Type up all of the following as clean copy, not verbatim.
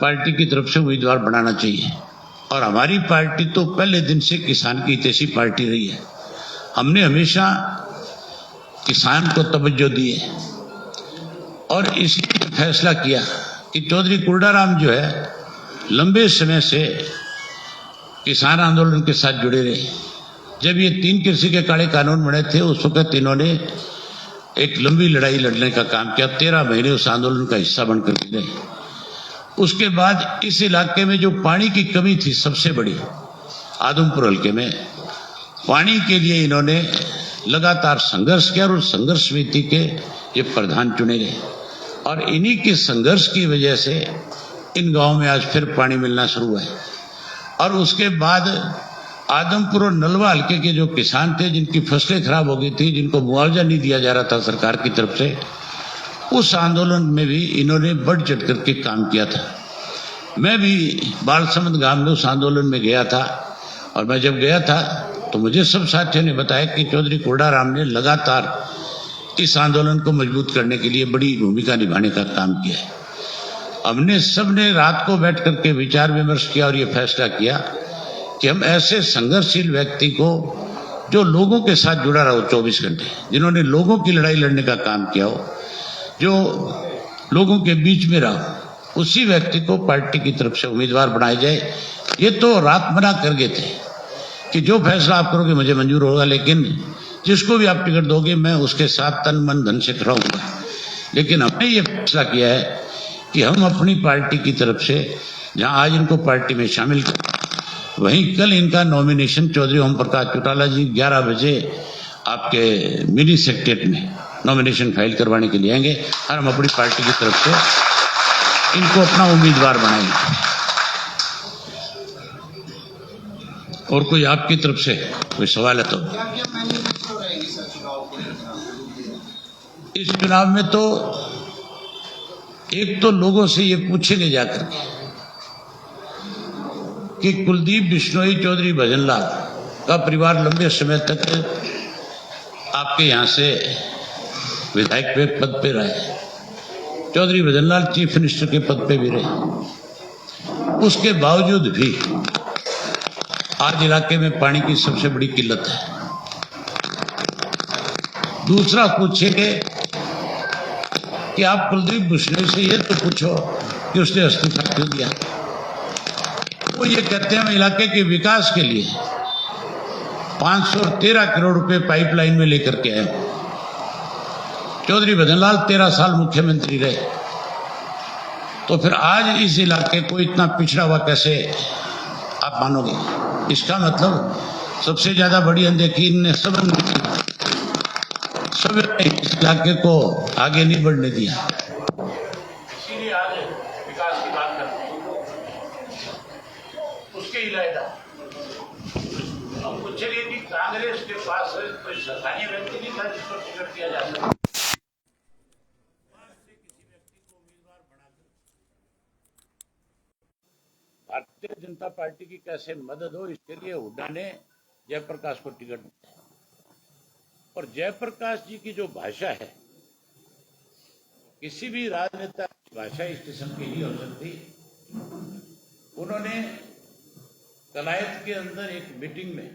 Party की तरफ से उम्मीदवार बनाना चाहिए। और हमारी पार्टी तो पहले दिन से किसान की हितैषी पार्टी रही है। हमने हमेशा किसान को तवज्जो दी है और इसलिए फैसला किया कि चौधरी कुलडाराम जो है लंबे समय से किसान आंदोलन के साथ जुड़े रहे। जब ये 3 कृषि के काले कानून बने थे उस वक्त इन्होंने एक लंबी लड़ाई लड़ने का काम किया। 13 महीने उस आंदोलन का हिस्सा बनकर के गए। उसके बाद इस इलाके में जो पानी की कमी थी सबसे बड़ी, आदमपुर हल्के में पानी के लिए इन्होंने लगातार संघर्ष किया और उस संघर्ष समिति के ये प्रधान चुने गए। और इन्हीं के संघर्ष की वजह से इन गांवों में आज फिर पानी मिलना शुरू हुआ है। और उसके बाद आदमपुर और नलवा हल्के के जो किसान थे जिनकी फसलें खराब हो गई थी, जिनको मुआवजा नहीं दिया जा रहा था सरकार की तरफ से, उस आंदोलन में भी इन्होंने बढ़ चढ़ करके काम किया था। मैं भी बालसमंद गांव में उस आंदोलन में गया था और मैं जब गया था तो मुझे सब साथियों ने बताया कि चौधरी कुलडाराम ने लगातार इस आंदोलन को मजबूत करने के लिए बड़ी भूमिका निभाने का काम किया है। हमने सबने रात को बैठ करके विचार विमर्श किया और ये फैसला किया कि हम ऐसे संघर्षशील व्यक्ति को जो लोगों के साथ जुड़ा रहा हो 24 घंटे, जिन्होंने लोगों की लड़ाई लड़ने का काम किया हो, जो लोगों के बीच में रहा, उसी व्यक्ति को पार्टी की तरफ से उम्मीदवार बनाया जाए। ये तो रात मना कर गए थे कि जो फैसला आप करोगे मुझे मंजूर होगा, लेकिन जिसको भी आप टिकट दोगे मैं उसके साथ तन मन धन से खड़ा हूँगा। लेकिन हमने ये फैसला किया है कि हम अपनी पार्टी की तरफ से जहाँ आज इनको पार्टी में शामिल कर, वहीं कल इनका नॉमिनेशन चौधरी ओम प्रकाश चौटाला जी 11 बजे आपके मिनी सेक्रेटरीट में नॉमिनेशन फाइल करवाने के लिए आएंगे और हम अपनी पार्टी की तरफ से इनको अपना उम्मीदवार बनाएंगे। और कोई आपकी तरफ से कोई सवाल है तो? इस चुनाव में तो एक तो लोगों से ये पूछेंगे जाकर के कि कुलदीप बिश्नोई चौधरी भजनलाल का परिवार लंबे समय तक आपके यहाँ से विधायक पद पे रहे, चौधरी भजनलाल चीफ मिनिस्टर के पद पे भी रहे। उसके बावजूद भी आज इलाके में पानी की सबसे बड़ी किल्लत है। दूसरा पूछेंगे कि आप कुलदीप बिश्नोई से ये तो पूछो कि उसने इस्तीफा क्यों दिया। वो ये कहते हैं मैं इलाके के विकास के लिए 513 करोड़ रुपए पाइपलाइन में लेकर के आया। चौधरी भजनलाल 13 साल मुख्यमंत्री रहे, तो फिर आज इस इलाके को इतना पिछड़ा हुआ कैसे आप मानोगे? इसका मतलब सबसे ज्यादा बड़ी अनदेखी इनने सब इस इलाके को आगे नहीं बढ़ने दिया। इसीलिए आज विकास की बात करते हैं, उसके इलावा हम पूछेंगे कि कांग्रेस के पास कोई स्थानीय व्यक्ति नहीं था जिसको टिकट दिया जा सकता। भारतीय जनता पार्टी की कैसे मदद हो इसके लिए हुड्डा ने जयप्रकाश को टिकट दिया। और जयप्रकाश जी की जो भाषा है, किसी भी राजनेता की भाषा इस किस्म की नहीं हो सकती। उन्होंने कलायत के अंदर एक मीटिंग में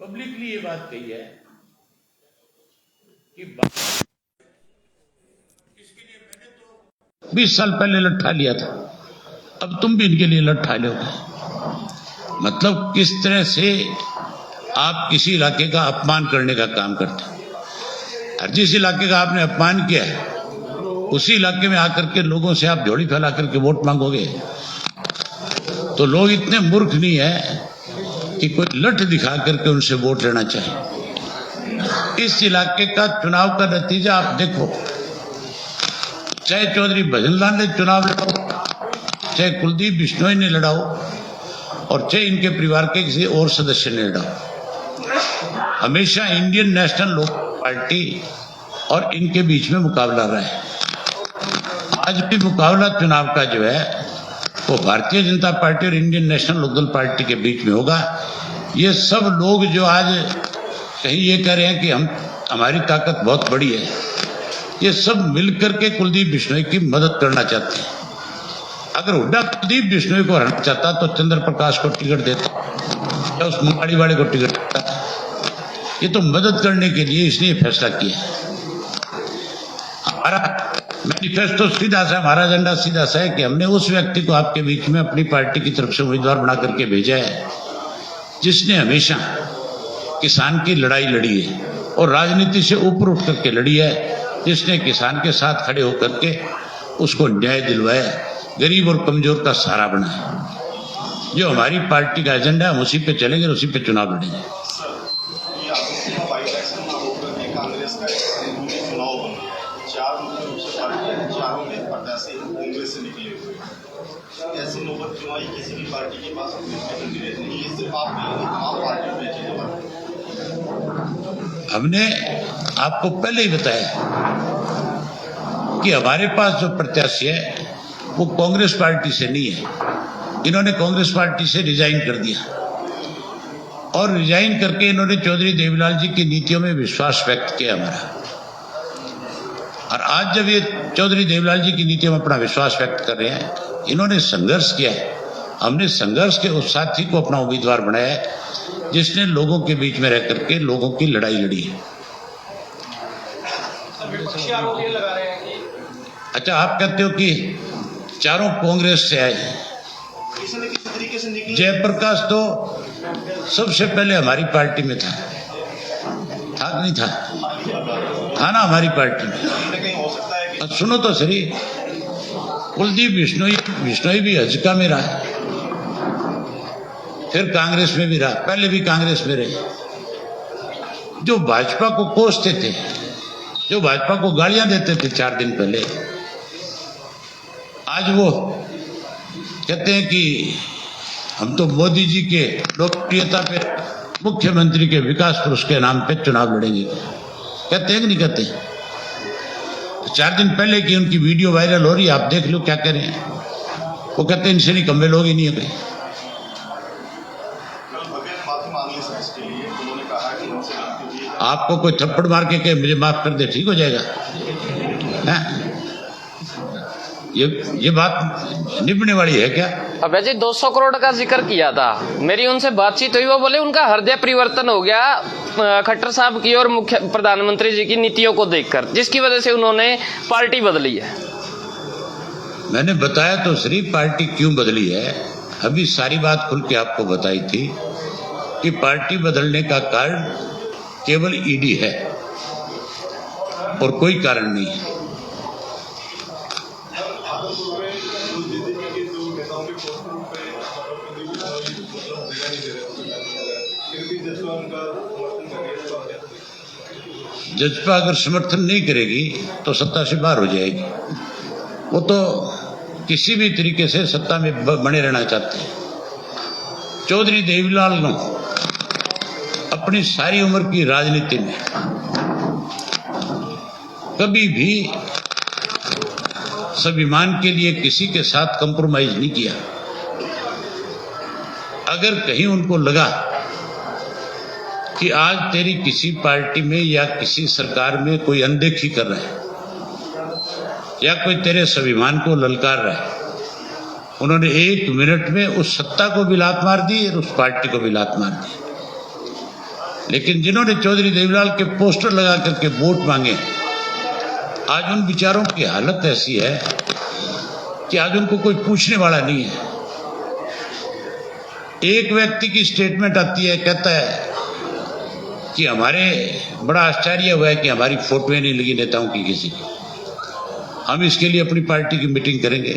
पब्लिकली ये बात कही है कि इसके लिए मैंने तो 20 साल पहले लट्ठा लिया था, अब तुम भी इनके लिए लट्ठा लोगे। मतलब किस तरह से आप किसी इलाके का अपमान करने का काम करते हैं। और जिस इलाके का आपने अपमान किया है उसी इलाके में आकर के लोगों से आप झोली फैला करके वोट मांगोगे, तो लोग इतने मूर्ख नहीं है कि कोई लठ दिखा करके उनसे वोट लेना चाहे। इस इलाके का चुनाव का नतीजा आप देखो, चाहे चौधरी भजनलाल ने चुनाव लड़ाओ, चाहे कुलदीप बिश्नोई ने लड़ाओ, और चाहे इनके परिवार के किसी और सदस्य ने लड़ाओ, हमेशा इंडियन नेशनल लोक पार्टी और इनके बीच में मुकाबला रहा है। आज भी मुकाबला चुनाव का जो है वो भारतीय जनता पार्टी और इंडियन नेशनल लोकदल पार्टी के बीच में होगा। ये सब लोग जो आज कहीं ये कह रहे हैं कि हमारी ताकत बहुत बड़ी है, ये सब मिलकर के कुलदीप बिश्नोई की मदद करना चाहते हैं। अगर हुड्डा कुलदीप बिश्नोई को हराना चाहता तो चंद्र प्रकाश को टिकट देता या उस मुंगाड़ी वाले को टिकट देता। ये तो मदद करने के लिए इसने ये फैसला किया। हमारा मैनिफेस्टो सीधा सा, हमारा एजेंडा सीधा सा है कि हमने उस व्यक्ति को आपके बीच में अपनी पार्टी की तरफ से उम्मीदवार बना करके भेजा है जिसने हमेशा किसान की लड़ाई लड़ी है और राजनीति से ऊपर उठ करके लड़ी है, जिसने किसान के साथ खड़े होकर के उसको न्याय दिलवाया, गरीब और कमजोर का सहारा बना है। जो हमारी पार्टी का एजेंडा है हम उसी पे चलेंगे, उसी पे चुनाव लड़ेंगे। ऐसी नौबत क्यों आई? किसी भी पार्टी के पास नहीं, ये सिर्फ आप तमाम पार्टियों में चीजें बन। हमने आपको पहले ही बताया कि हमारे पास जो प्रत्याशी है वो कांग्रेस पार्टी से नहीं है। इन्होंने कांग्रेस पार्टी से रिजाइन कर दिया और रिजाइन करके इन्होंने चौधरी देवीलाल जी की नीतियों में विश्वास व्यक्त किया हमारा। और आज जब ये चौधरी देवीलाल जी की नीतियों में अपना विश्वास व्यक्त कर रहे हैं, इन्होंने संघर्ष किया है, हमने संघर्ष के उस साथी को अपना उम्मीदवार बनाया है जिसने लोगों के बीच में रह करके लोगों की लड़ाई लड़ी है। अच्छा, आप कहते हो कि चारों कांग्रेस से आए। जयप्रकाश तो सबसे पहले हमारी पार्टी में था नहीं था ना हमारी पार्टी में। सुनो तो सही, कुलदीप बिश्नोई भी हजका में रहा, फिर कांग्रेस में भी रहा, पहले भी कांग्रेस में रहे। जो भाजपा को कोसते थे, जो भाजपा को गालियां देते थे 4 दिन पहले, आज वो कहते हैं कि हम तो मोदी जी के लोकप्रियता पे, मुख्यमंत्री के विकास पुरुष के नाम पे चुनाव लड़ेंगे। कहते हैं कि नहीं कहते? 4 दिन पहले की उनकी वीडियो वायरल हो रही है, आप देख लो क्या कह रहे हैं। वो कहते हैं इनसे नहीं कम लोग ही नहीं है। आपको कोई थप्पड़ मार के कहे मुझे माफ कर दे, ठीक हो जाएगा? है? ये बात निभने वाली है क्या? अबे जी 200 करोड़ का जिक्र किया था, मेरी उनसे बातचीत हुई, वो बोले उनका हृदय परिवर्तन हो गया खट्टर साहब की और मुख्य प्रधानमंत्री जी की नीतियों को देखकर, जिसकी वजह से उन्होंने पार्टी बदली है। मैंने बताया तो सही पार्टी क्यों बदली है, अभी सारी बात खुल के आपको बताई थी कि पार्टी बदलने का कारण केवल ईडी है और कोई कारण नहीं है। जजपा अगर समर्थन नहीं करेगी तो सत्ता से बाहर हो जाएगी। वो तो किसी भी तरीके से सत्ता में बने रहना चाहते हैं। चौधरी देवीलाल ने अपनी सारी उम्र की राजनीति में कभी भी स्वाभिमान के लिए किसी के साथ कंप्रोमाइज नहीं किया। अगर कहीं उनको लगा कि आज तेरी किसी पार्टी में या किसी सरकार में कोई अनदेखी कर रहा है या कोई तेरे स्वाभिमान को ललकार रहा है, उन्होंने 1 मिनट में उस सत्ता को भी लात मार दी और उस पार्टी को भी लात मार दी। लेकिन जिन्होंने चौधरी देवीलाल के पोस्टर लगा करके वोट मांगे, आज उन विचारों की हालत ऐसी है कि आज उनको कोई पूछने वाला नहीं है। एक व्यक्ति की स्टेटमेंट आती है, कहता है कि हमारे बड़ा आश्चर्य हुआ है कि हमारी फोटोएं नहीं लगी नेताओं की किसी की, हम इसके लिए अपनी पार्टी की मीटिंग करेंगे।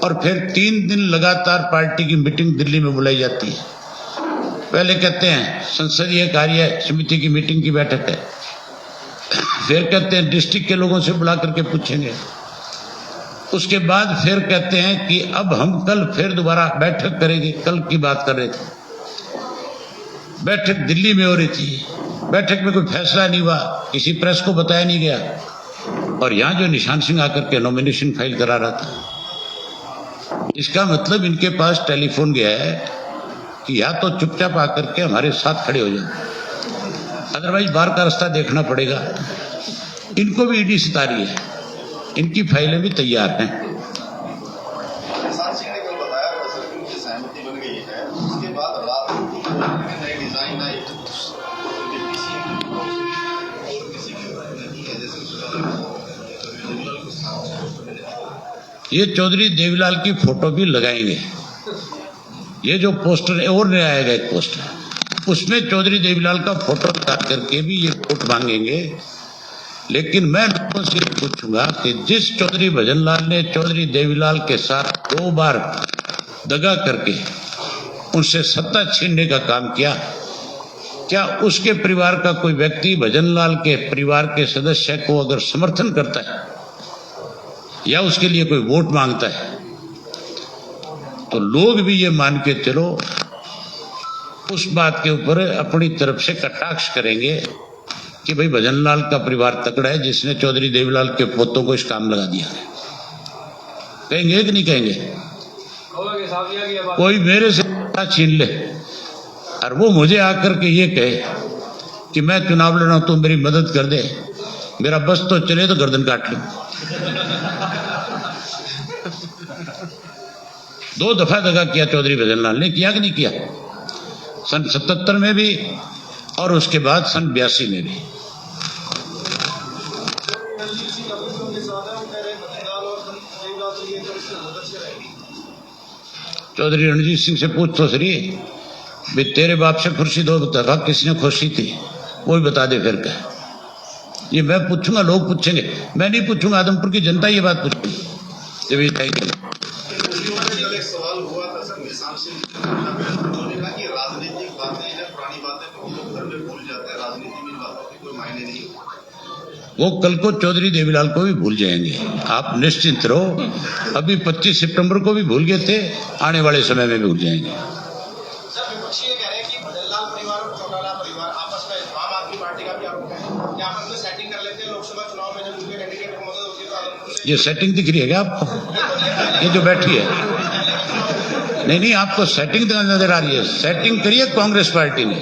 और फिर 3 दिन लगातार पार्टी की मीटिंग दिल्ली में बुलाई जाती है। पहले कहते हैं संसदीय कार्य समिति की मीटिंग की बैठक है, फिर कहते हैं डिस्ट्रिक्ट के लोगों से बुला करके पूछेंगे, उसके बाद फिर कहते हैं कि अब हम कल फिर दोबारा बैठक करेंगे। कल की बात कर रहे थे, बैठक दिल्ली में हो रही थी, बैठक में कोई फैसला नहीं हुआ, किसी प्रेस को बताया नहीं गया, और यहां जो निशान सिंह आकर के नॉमिनेशन फाइल करा रहा था। इसका मतलब इनके पास टेलीफोन गया है कि या तो चुपचाप आकर के हमारे साथ खड़े हो जाओ, अदरवाइज बाहर का रास्ता देखना पड़ेगा। इनको भी ईडी सिता रही है, इनकी फाइलें भी तैयार हैं। ये चौधरी देवीलाल की फोटो भी लगाएंगे। ये जो पोस्टर है और नया आएगा एक पोस्टर, उसमें चौधरी देवीलाल का फोटो लगा करके भी ये वोट मांगेंगे। लेकिन मैं लोगों से पूछूंगा कि जिस चौधरी भजनलाल ने चौधरी देवीलाल के साथ 2 बार दगा करके उनसे सत्ता छीनने का काम किया, क्या उसके परिवार का कोई व्यक्ति भजनलाल के परिवार के सदस्य को अगर समर्थन करता है या उसके लिए कोई वोट मांगता है, तो लोग भी ये मान के चलो उस बात के ऊपर अपनी तरफ से कटाक्ष करेंगे कि भाई भजनलाल का परिवार तकड़ा है जिसने चौधरी देवीलाल के पोतों को इस काम लगा दिया। कहेंगे कि नहीं कहेंगे? कोई मेरे से छीन ले और वो मुझे आकर के ये कहे कि मैं चुनाव लड़ रहा हूं, तू मेरी मदद कर दे, मेरा बस तो चले तो गर्दन काट लूं। 2 दफा दगा किया चौधरी भजनलाल ने, किया कि नहीं किया? सन 77 में भी और उसके बाद सन 82 में भी। चौधरी रणजीत सिंह से पूछ तो सही भी, तेरे बाप से खुर्शी 2 दफा किसने खुर्शी थी, वो भी बता दे फिर क्या। ये मैं पूछूंगा, लोग पूछेंगे, मैं नहीं पूछूंगा, आदमपुर की जनता ये बात पूछेगी। जब ये एक सवाल हुआ था सर निशान सिंह, उन्होंने कहा कि राजनीतिक बातें हैं, पुरानी बातें तो लोग घर में भूल जाते हैं, राजनीति में बातों के कोई मायने नहीं। वो कल को चौधरी देवीलाल को भी भूल जाएंगे, आप निश्चिंत रहो। अभी 25 सितंबर को भी भूल गए थे, आने वाले समय में भी भूल जाएंगे। सर विपक्षी ये कह रहे हैं कि भजनलाल परिवार और चौटाला परिवार आपस में, आम आदमी पार्टी का भी आरोप है कि आपस में सेटिंग कर लेते हैं, लोकसभा चुनाव में जब उनके कैंडिडेट को मदद होती है तो आदमपुर से। ये सेटिंग दिख रही है क्या आपको? ये जो बैठी है, नहीं आपको सेटिंग नजर आ रही है? सेटिंग करी है कांग्रेस पार्टी ने।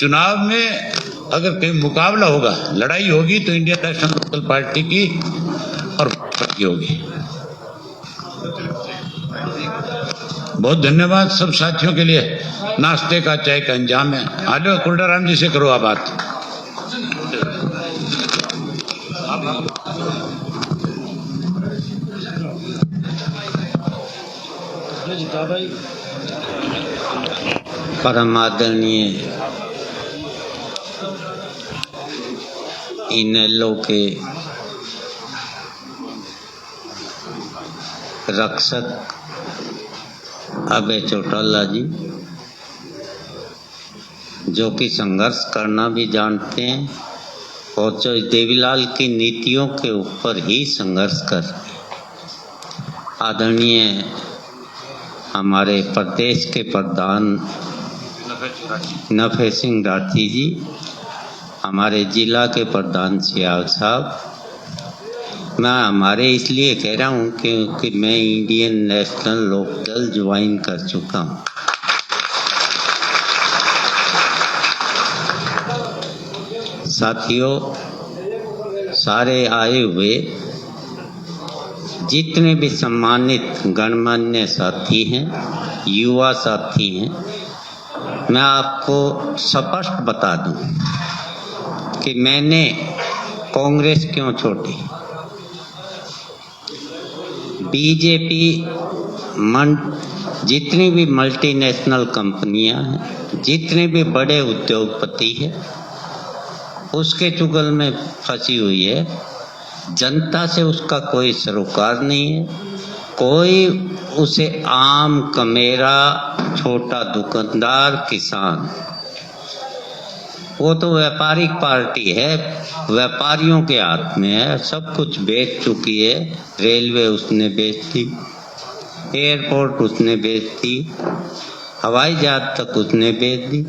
चुनाव में अगर कहीं मुकाबला होगा, लड़ाई होगी तो इंडियन नेशनल लोकल पार्टी की और की होगी। बहुत धन्यवाद सब साथियों के लिए। नाश्ते का चाय का इंतजाम है। आ जाओ, कुलडाराम जी से करो आप बात। परम आदरणीय इनेलो के रक्षक अभय चौटाला जी, जो कि संघर्ष करना भी जानते हैं और चौधरी देवीलाल की नीतियों के ऊपर ही संघर्ष कर। आदरणीय हमारे प्रदेश के प्रधान नफे सिंह राठी जी, हमारे जिला के प्रधान सियाल साहब, मैं हमारे इसलिए कह रहा हूँ क्योंकि मैं इंडियन नेशनल लोकदल ज्वाइन कर चुका हूँ। साथियों, सारे आए हुए जितने भी सम्मानित गणमान्य साथी हैं, युवा साथी हैं, मैं आपको स्पष्ट बता दूं कि मैंने कांग्रेस क्यों छोड़ी। बीजेपी जितनी भी मल्टीनेशनल कंपनियां हैं, जितने भी बड़े उद्योगपति हैं, उसके चुगल में फंसी हुई है। जनता से उसका कोई सरोकार नहीं है। कोई उसे आम कमेरा, छोटा दुकानदार, किसान, वो तो व्यापारिक पार्टी है, व्यापारियों के हाथ में है। सब कुछ बेच चुकी है। रेलवे उसने बेच दी, एयरपोर्ट उसने बेच दी, हवाई जहाज तक उसने बेच दी।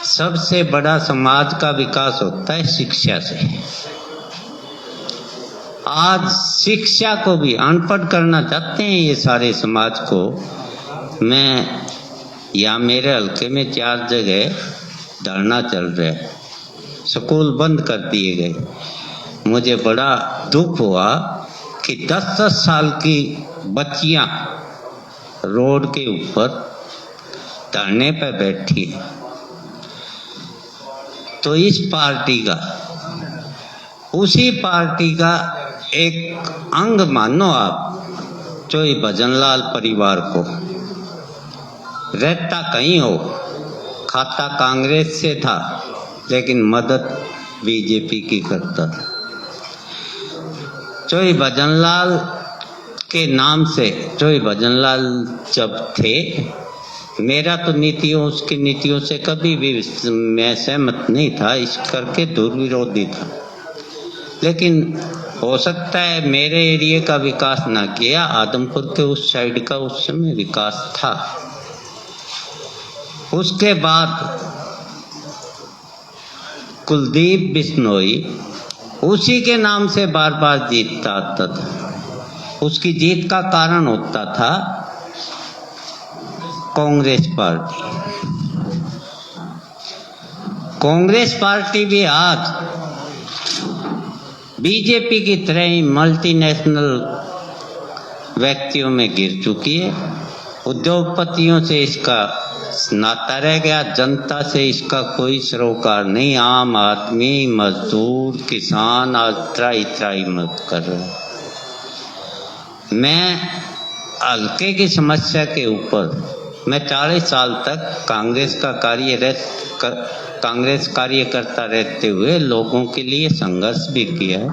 सबसे बड़ा समाज का विकास होता है शिक्षा से। आज शिक्षा को भी अनपढ़ करना चाहते हैं ये सारे समाज को। मैं या मेरे हल्के में 4 जगह धरना चल रहा है, स्कूल बंद कर दिए गए। मुझे बड़ा दुख हुआ कि 10-10 साल की बच्चियां रोड के ऊपर धरने पर बैठी हैं। तो इस पार्टी का उसी पार्टी का एक अंग मानो आप, चोई भजनलाल परिवार को। रहता कहीं हो, खाता कांग्रेस से था लेकिन मदद बीजेपी की करता था। चोई भजनलाल के नाम से, चोई भजनलाल जब थे, मेरा तो नीतियों, उसकी नीतियों से कभी भी मैं सहमत नहीं था, इस करके दुर्विरोधी था। लेकिन हो सकता है मेरे एरिया का विकास ना किया, आदमपुर के उस साइड का उस समय विकास था। उसके बाद कुलदीप बिश्नोई उसी के नाम से बार बार जीतता आता था। उसकी जीत का कारण होता था कांग्रेस पार्टी। कांग्रेस पार्टी भी आज बीजेपी की तरह ही मल्टीनेशनल व्यक्तियों में गिर चुकी है। उद्योगपतियों से इसका नाता रह गया, जनता से इसका कोई सरोकार नहीं। आम आदमी, मजदूर, किसान आज त्राही त्राही मत कर रहे। मैं हल्के की समस्या के ऊपर मैं 40 साल तक कांग्रेस कार्यकर्ता रहते हुए लोगों के लिए संघर्ष भी किया है।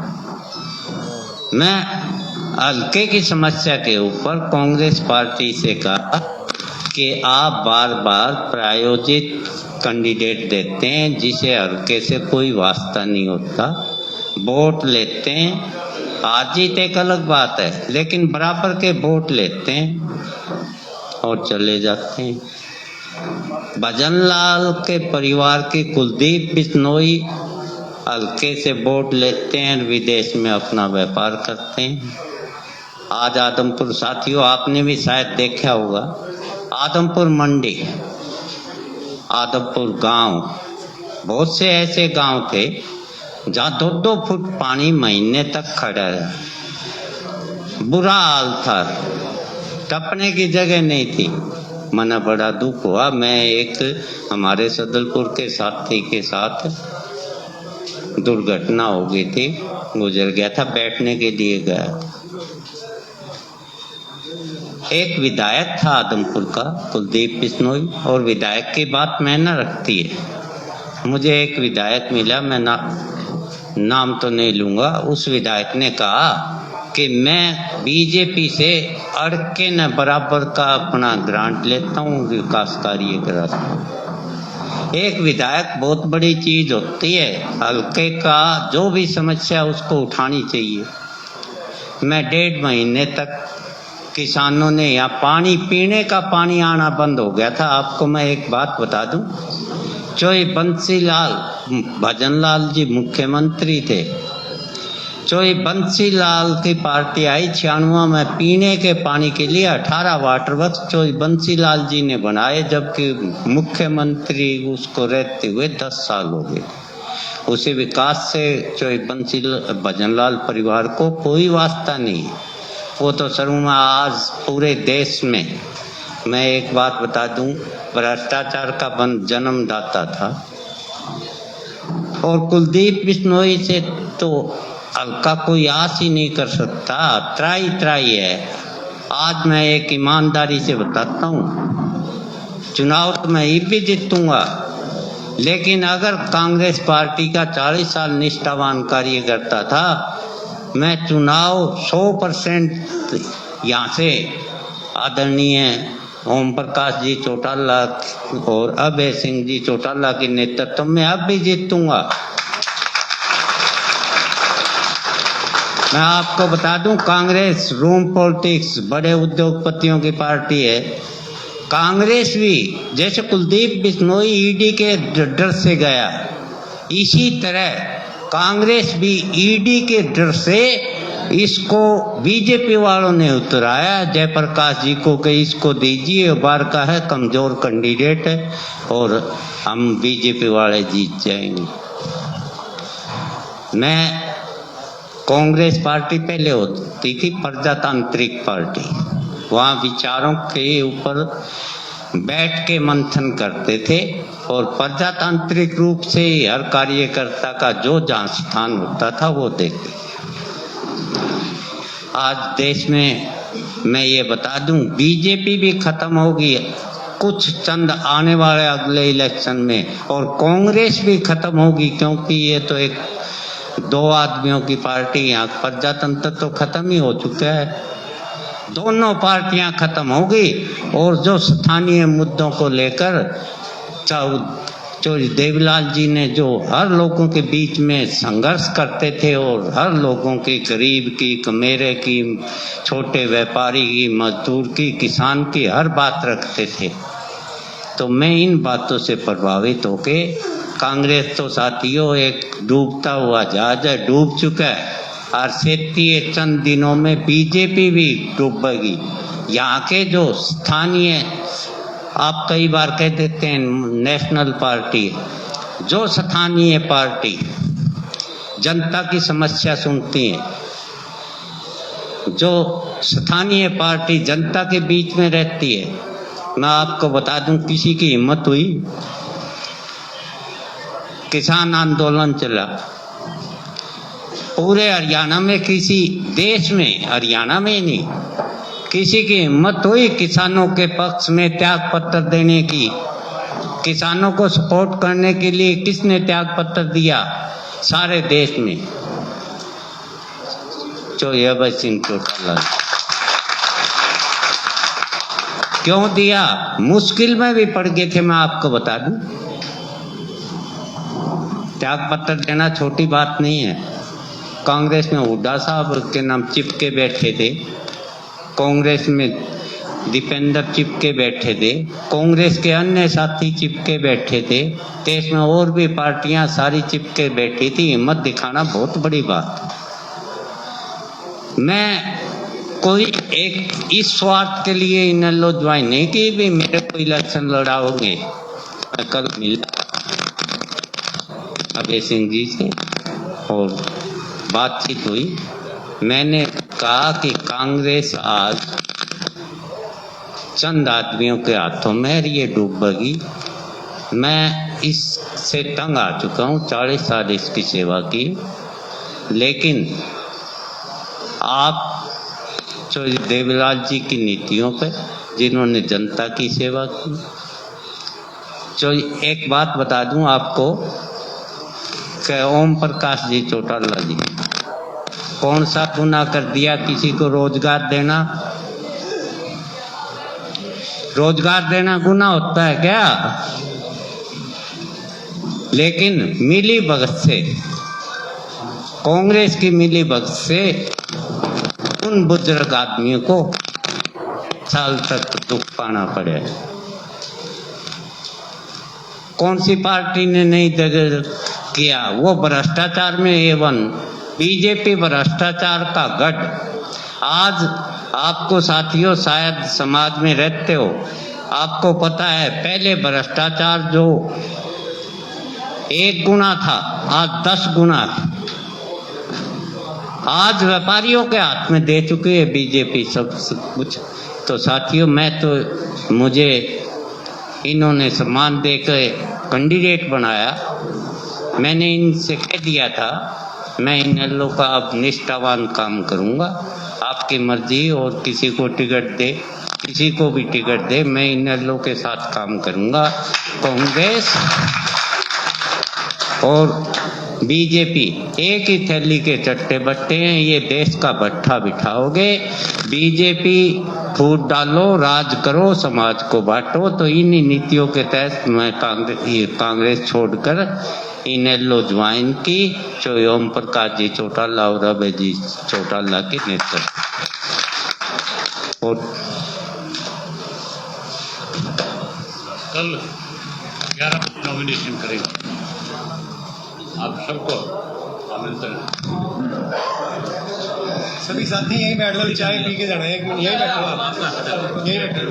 मैं हल्के की समस्या के ऊपर कांग्रेस पार्टी से कहा कि आप बार बार प्रायोजित कैंडिडेट देते हैं जिसे हल्के से कोई वास्ता नहीं होता, वोट लेते हैं, आज जीत एक अलग बात है, लेकिन बराबर के वोट लेते हैं और चले जाते हैं। भजनलाल के परिवार के कुलदीप बिश्नोई हल्के से वोट लेते हैं, विदेश में अपना व्यापार करते हैं। आज आदमपुर, साथियों आपने भी शायद देखा होगा, आदमपुर मंडी, आदमपुर गांव, बहुत से ऐसे गांव थे जहाँ 2-2 फुट पानी महीने तक खड़ा है। बुरा हाल था, टपने की जगह नहीं थी। मना बड़ा दुख हुआ। मैं एक हमारे सदलपुर के साथी के साथ दुर्घटना हो गई थी, गुजर गया था, बैठने के लिए गया। एक विधायक था आदमपुर का, कुलदीप बिश्नोई, और विधायक की बात मायने रखती है। मुझे एक विधायक मिला, मैं नाम तो नहीं लूंगा, उस विधायक ने कहा कि मैं बीजेपी से अड़ के न बराबर का अपना ग्रांट लेता हूँ, विकास कार्य कराता हूँ। एक विधायक बहुत बड़ी चीज होती है, हल्के का जो भी समस्या उसको उठानी चाहिए। मैं 1.5 महीने तक किसानों ने यहाँ पानी, पीने का पानी आना बंद हो गया था। आपको मैं एक बात बता दूं, चोई बंसीलाल भजनलाल जी मुख्यमंत्री थे, चोई बंसीलाल की पार्टी आई 96 में, पीने के पानी के लिए 18 वाटर वर्क्स चोई बंसीलाल जी ने बनाए, जबकि मुख्यमंत्री उसको रहते हुए 10 साल हो गए। उसी विकास से चोई भजनलाल परिवार को कोई वास्ता नहीं। वो तो शर्मा आज पूरे देश में, मैं एक बात बता दूं, भ्रष्टाचार का जन्मदाता था। और कुलदीप बिश्नोई से तो हल्का कोई आस ही नहीं कर सकता, त्राही है। आज मैं एक ईमानदारी से बताता हूँ, चुनाव तो मैं ही भी जीतूंगा, लेकिन अगर कांग्रेस पार्टी का 40 साल निष्ठावान कार्यकर्ता था, मैं चुनाव 100% यहाँ से आदरणीय ओम प्रकाश जी चौटाला और अभय सिंह जी चौटाला के नेतृत्व में अब भी जीतूंगा। मैं आपको बता दूं, कांग्रेस रूम पॉलिटिक्स, बड़े उद्योगपतियों की पार्टी है। कांग्रेस भी जैसे कुलदीप बिश्नोई ईडी के डर से गया, इसी तरह कांग्रेस भी ईडी के डर से इसको बीजेपी वालों ने उतराया जयप्रकाश जी को कि इसको दीजिए, बार का है, कमजोर कैंडिडेट है और हम बीजेपी वाले जीत जाएंगे। मैं कांग्रेस पार्टी पहले होती थी प्रजातांत्रिक पार्टी, वहाँ विचारों के ऊपर बैठ के मंथन करते थे और प्रजातांत्रिक रूप से ही हर कार्यकर्ता का जो जहाँ स्थान होता था वो देखते। आज देश में मैं ये बता दूं, बीजेपी भी खत्म होगी कुछ चंद आने वाले अगले इलेक्शन में, और कांग्रेस भी खत्म होगी, क्योंकि ये तो एक दो आदमियों की पार्टी, यहाँ प्रजातंत्र तो खत्म ही हो चुका है। दोनों पार्टियां खत्म होगी और जो स्थानीय मुद्दों को लेकर जो देवीलाल जी ने जो हर लोगों के बीच में संघर्ष करते थे और हर लोगों की, गरीब की, कमेरे की, छोटे व्यापारी की, मजदूर की, किसान की हर बात रखते थे, तो मैं इन बातों से प्रभावित होके, कांग्रेस तो साथियों एक डूबता हुआ जहाज है, डूब चुका है, और सेती चंद दिनों में बीजेपी भी डूबेगी। यहाँ के जो स्थानीय, आप कई बार कह देते हैं नेशनल पार्टी, जो स्थानीय पार्टी जनता की समस्या सुनती है, जो स्थानीय पार्टी जनता के बीच में रहती है, मैं आपको बता दूं, किसी की हिम्मत हुई, किसान आंदोलन चला पूरे हरियाणा में, किसी देश में, हरियाणा में नहीं, किसी की हिम्मत हुई किसानों के पक्ष में त्याग पत्र देने की? किसानों को सपोर्ट करने के लिए किसने त्याग पत्र दिया सारे देश में? अभय सिंह चौटाला। क्यों दिया? मुश्किल में भी पड़ गए थे, मैं आपको बता दूं। त्याग पत्र देना छोटी बात नहीं है। कांग्रेस में हुड्डा साहब के नाम चिपके बैठे थे, कांग्रेस में दीपेंद्र चिपके बैठे थे, कांग्रेस के अन्य साथी चिपके बैठे थे, देश में और भी पार्टियां सारी चिपके बैठी थी। हिम्मत दिखाना बहुत बड़ी बात। मैं कोई एक इस स्वार्थ के लिए इनेलो ज्वाइन नहीं की भी मेरे को इलेक्शन लड़ाओगे। मैं कल मिला अभय सिंह जी से और बातचीत हुई, मैंने कहा कि कांग्रेस आज चंद आदमियों के हाथों में ये डूबेगी। मैं इससे तंग आ चुका हूँ, 40 साल इसकी सेवा की, लेकिन आप जो देवीलाल जी की नीतियों पे, जिन्होंने जनता की सेवा की, जो एक बात बता दूं आपको कि ओम प्रकाश जी चौटाला जी कौन सा गुनाह कर दिया? किसी को रोजगार देना, रोजगार देना गुनाह होता है क्या? लेकिन मिली भगत से, कांग्रेस की मिली भगत से उन बुजुर्ग आदमियों को साल तक दुख पाना पड़े। कौन सी पार्टी ने नहीं किया? वो भ्रष्टाचार में A1, बीजेपी भ्रष्टाचार का गढ़। आज आपको साथियों, शायद समाज में रहते हो, आपको पता है पहले भ्रष्टाचार जो 1 गुना था, आज 10 गुना। आज व्यापारियों के हाथ में दे चुकी है बीजेपी सब कुछ। तो साथियों, मैं तो, मुझे इन्होंने सम्मान देकर कैंडिडेट बनाया, मैंने इनसे कह दिया था मैं इनेलो का अब निष्ठावान काम करूंगा, आपकी मर्जी, और किसी को टिकट दे, किसी को भी टिकट दे, मैं इनेलो के साथ काम करूंगा। कांग्रेस और बीजेपी एक ही थैली के चट्टे बट्टे हैं, ये देश का भट्ठा बिठाओगे। बीजेपी फूट डालो, राज करो, समाज को बांटो, तो इन्हीं नीतियों के तहत मैं कांग्रेस छोड़कर इनेलो ज्वाइन की, जो ओम प्रकाश जी चौटाला और अभय जी चौटाला के नेतृत्व। और कल 11 बजे नॉमिनेशन करेंगे, आप सबको आमंत्रण। सभी साथी यहीं बैठ लो, चाय पी के जाना है, यहीं बैठो आप, यहीं बैठो।